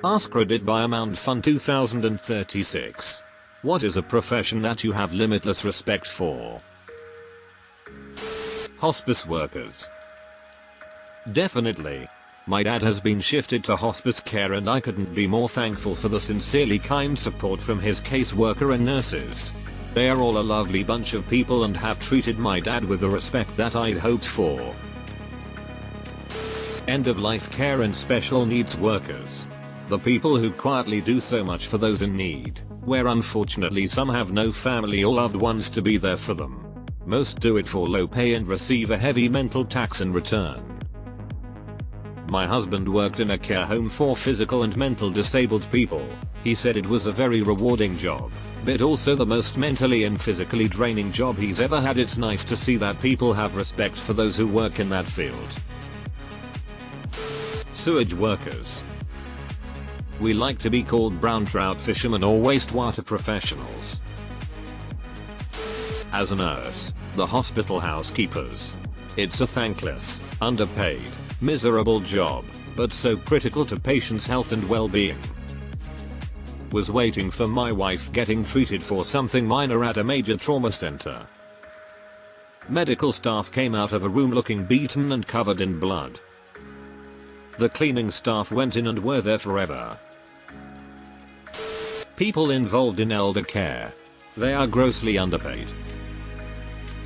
AskReddit by Amount Fun 2036. What is a profession that you have limitless respect for? Hospice workers. Definitely. My dad has been shifted to hospice care and I couldn't be more thankful for the sincerely kind support from his caseworker and nurses. They are all a lovely bunch of people and have treated my dad with the respect that I'd hoped for. End-of-life care and special needs workers. The people who quietly do so much for those in need, where unfortunately some have no family or loved ones to be there for them. Most do it for low pay and receive a heavy mental tax in return. My husband worked in a care home for physical and mental disabled people. He said it was a very rewarding job, but also the most mentally and physically draining job he's ever had. It's nice to see that people have respect for those who work in that field. Sewage workers. We like to be called brown trout fishermen or wastewater professionals. As a nurse, the hospital housekeepers. It's a thankless, underpaid, miserable job, but so critical to patients' health and well-being. Was waiting for my wife getting treated for something minor at a major trauma center. Medical staff came out of a room looking beaten and covered in blood. The cleaning staff went in and were there forever. People involved in elder care. They are grossly underpaid.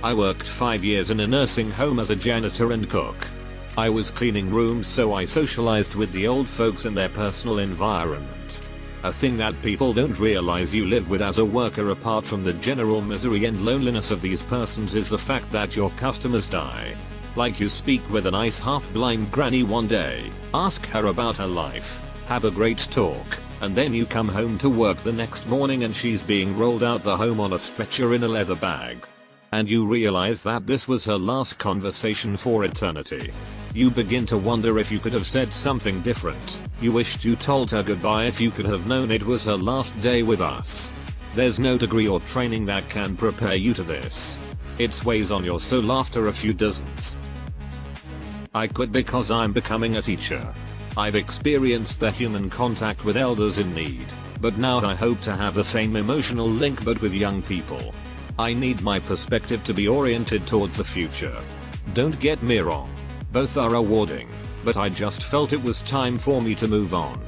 I worked 5 years in a nursing home as a janitor and cook. I was cleaning rooms, so I socialized with the old folks in their personal environment. A thing that people don't realize you live with as a worker apart from the general misery and loneliness of these persons is the fact that your customers die. Like you speak with a nice half-blind granny one day, ask her about her life, have a great talk, and then you come home to work the next morning and she's being rolled out the home on a stretcher in a leather bag. And you realize that this was her last conversation for eternity. You begin to wonder if you could have said something different. You wished you told her goodbye if you could have known it was her last day with us. There's no degree or training that can prepare you to this. It weighs on your soul after a few dozens. I quit because I'm becoming a teacher. I've experienced the human contact with elders in need, but now I hope to have the same emotional link but with young people. I need my perspective to be oriented towards the future. Don't get me wrong, both are rewarding, but I just felt it was time for me to move on.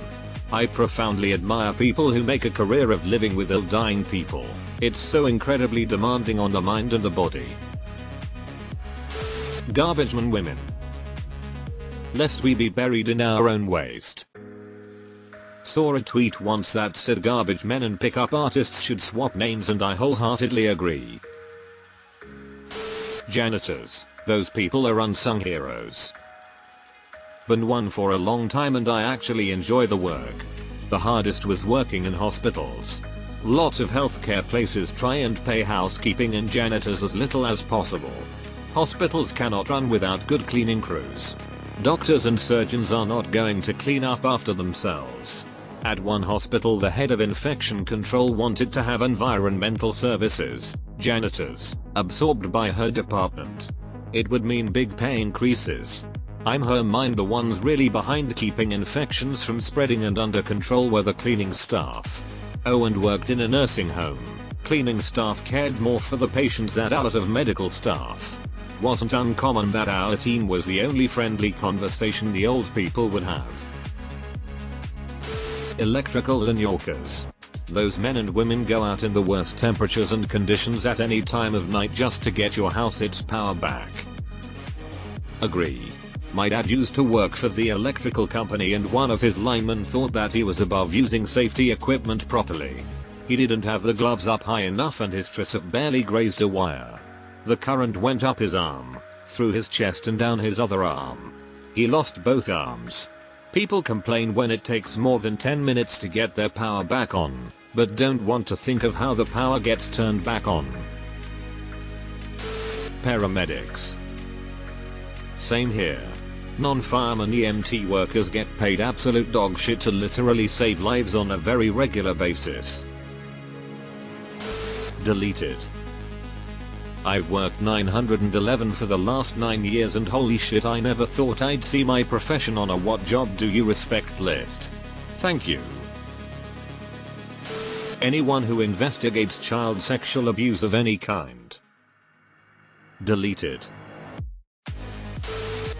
I profoundly admire people who make a career of living with ill dying people. It's so incredibly demanding on the mind and the body. Garbagemen women. Lest we be buried in our own waste. Saw a tweet once that said garbage men and pickup artists should swap names and I wholeheartedly agree. Janitors. Those people are unsung heroes. Been one for a long time and I actually enjoy the work. The hardest was working in hospitals. Lots of healthcare places try and pay housekeeping and janitors as little as possible. Hospitals cannot run without good cleaning crews. Doctors and surgeons are not going to clean up after themselves. At one hospital the head of infection control wanted to have environmental services, janitors, absorbed by her department. It would mean big pay increases. I'm her mind the ones really behind keeping infections from spreading and under control were the cleaning staff. Oh, and worked in a nursing home. Cleaning staff cared more for the patients than out of medical staff. Wasn't uncommon that our team was the only friendly conversation the old people would have. Electrical and Yorkers. Those men and women go out in the worst temperatures and conditions at any time of night just to get your house its power back. Agree. My dad used to work for the electrical company and one of his linemen thought that he was above using safety equipment properly. He didn't have the gloves up high enough and his tricep barely grazed a wire. The current went up his arm, through his chest and down his other arm. He lost both arms. People complain when it takes more than 10 minutes to get their power back on, but don't want to think of how the power gets turned back on. Paramedics. Same here. Non-fireman EMT workers get paid absolute dog shit to literally save lives on a very regular basis. Deleted. I've worked 911 for the last 9 years and holy shit, I never thought I'd see my profession on a what job do you respect list. Thank you. Anyone who investigates child sexual abuse of any kind. Deleted.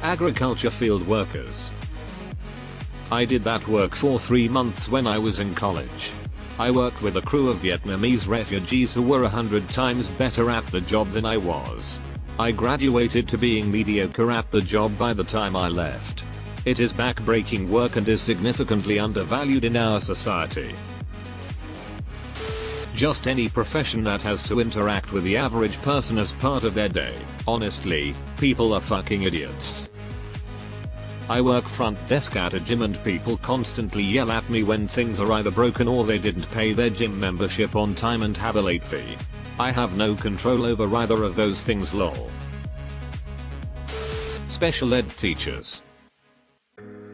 Agriculture field workers. I did that work for 3 months when I was in college. I worked with a crew of Vietnamese refugees who were 100 times better at the job than I was. I graduated to being mediocre at the job by the time I left. It is back-breaking work and is significantly undervalued in our society. Just any profession that has to interact with the average person as part of their day. Honestly, people are fucking idiots. I work front desk at a gym and people constantly yell at me when things are either broken or they didn't pay their gym membership on time and have a late fee. I have no control over either of those things, lol. Special ed teachers.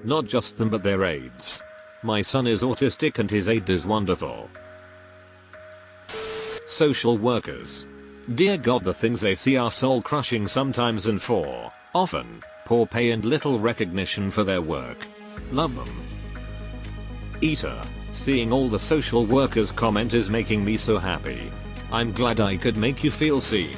Not just them but their aides. My son is autistic and his aide is wonderful. Social workers. Dear God, the things they see are soul crushing sometimes and for, often, poor pay and little recognition for their work. Love them. Eater. Seeing all the social workers comment is making me so happy. I'm glad I could make you feel seen.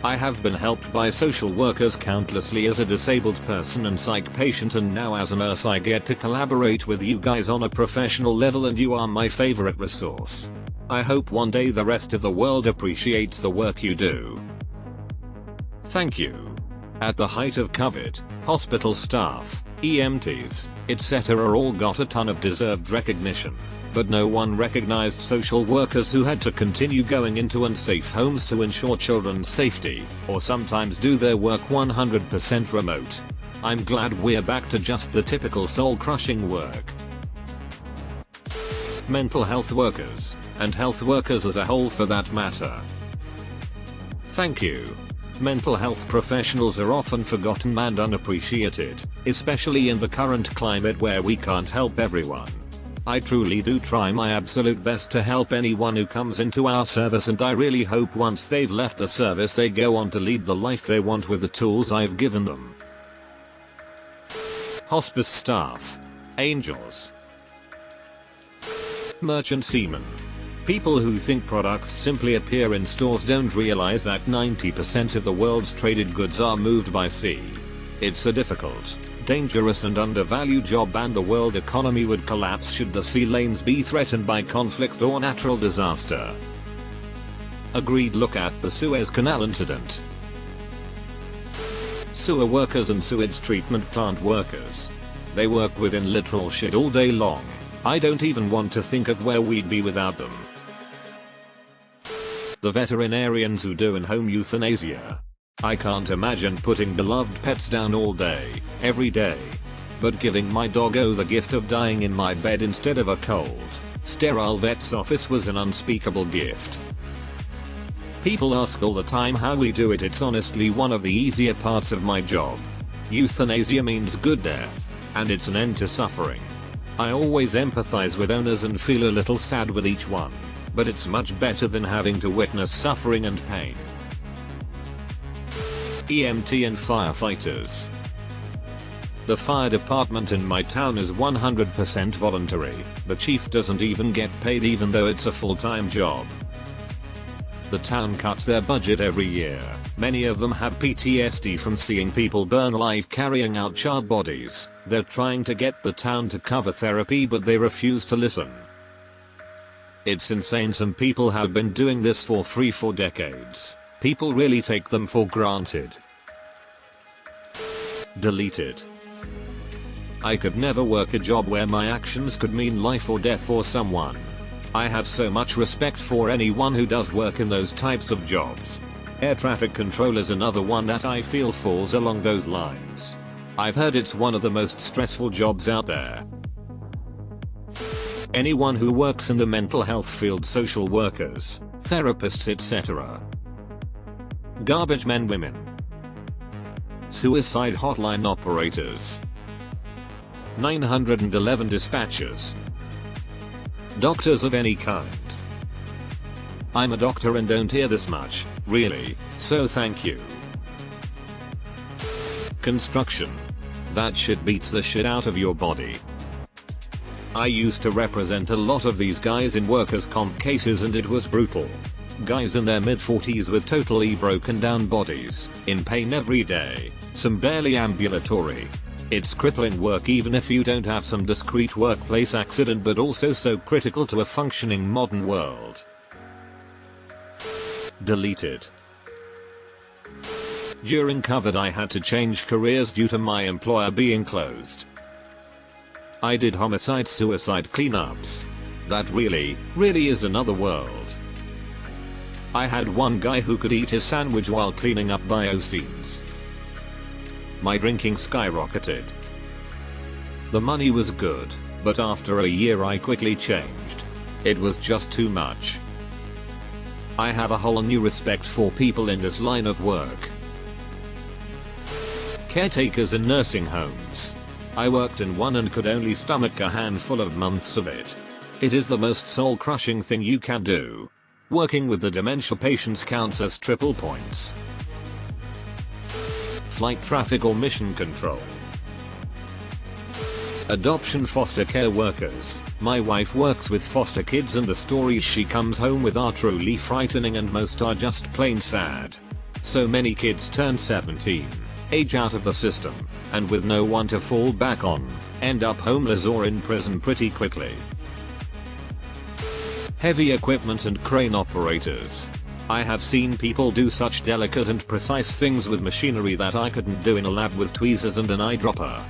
I have been helped by social workers countlessly as a disabled person and psych patient, and now as a nurse I get to collaborate with you guys on a professional level and you are my favorite resource. I hope one day the rest of the world appreciates the work you do. Thank you. At the height of COVID, hospital staff, EMTs, etc. all got a ton of deserved recognition, but no one recognized social workers who had to continue going into unsafe homes to ensure children's safety, or sometimes do their work 100% remote. I'm glad we're back to just the typical soul-crushing work. Mental health workers, and health workers as a whole for that matter. Thank you. Mental health professionals are often forgotten and unappreciated, especially in the current climate where we can't help everyone. I truly do try my absolute best to help anyone who comes into our service, and I really hope once they've left the service they go on to lead the life they want with the tools I've given them. Hospice staff. Angels. Merchant seamen. People who think products simply appear in stores don't realize that 90% of the world's traded goods are moved by sea. It's a difficult, dangerous and undervalued job, and the world economy would collapse should the sea lanes be threatened by conflict or natural disaster. Agreed. Look at the Suez Canal incident. Sewer workers and sewage treatment plant workers. They work within literal shit all day long. I don't even want to think of where we'd be without them. The veterinarians who do in-home euthanasia. I can't imagine putting beloved pets down all day, every day. But giving my doggo the gift of dying in my bed instead of a cold, sterile vet's office was an unspeakable gift. People ask all the time how we do it. It's honestly one of the easier parts of my job. Euthanasia means good death, and it's an end to suffering. I always empathize with owners and feel a little sad with each one, but it's much better than having to witness suffering and pain. EMT and firefighters. The fire department in my town is 100% voluntary. The chief doesn't even get paid even though it's a full-time job. The town cuts their budget every year. Many of them have PTSD from seeing people burn alive carrying out charred bodies. They're trying to get the town to cover therapy but they refuse to listen. It's insane. Some people have been doing this for free for decades. People really take them for granted. Deleted. I could never work a job where my actions could mean life or death for someone. I have so much respect for anyone who does work in those types of jobs. Air traffic control is another one that I feel falls along those lines. I've heard it's one of the most stressful jobs out there. Anyone who works in the mental health field, social workers, therapists, etc. Garbage men, women. Suicide hotline operators. 911 dispatchers. Doctors of any kind. I'm a doctor and don't hear this much, really, so thank you. Construction. That shit beats the shit out of your body. I used to represent a lot of these guys in workers' comp cases and it was brutal. Guys in their mid-40s with totally broken down bodies, in pain every day, some barely ambulatory. It's crippling work even if you don't have some discrete workplace accident, but also so critical to a functioning modern world. Deleted. During COVID I had to change careers due to my employer being closed. I did homicide-suicide cleanups. That really is another world. I had one guy who could eat his sandwich while cleaning up bio scenes. My drinking skyrocketed. The money was good, but after a year I quickly changed. It was just too much. I have a whole new respect for people in this line of work. Caretakers in nursing homes. I worked in one and could only stomach a handful of months of it. It is the most soul-crushing thing you can do. Working with the dementia patients counts as triple points. Flight traffic or mission control. Adoption foster care workers. My wife works with foster kids and the stories she comes home with are truly frightening and most are just plain sad. So many kids turn 17, age out of the system, and with no one to fall back on, end up homeless or in prison pretty quickly. Heavy equipment and crane operators. I have seen people do such delicate and precise things with machinery that I couldn't do in a lab with tweezers and an eyedropper.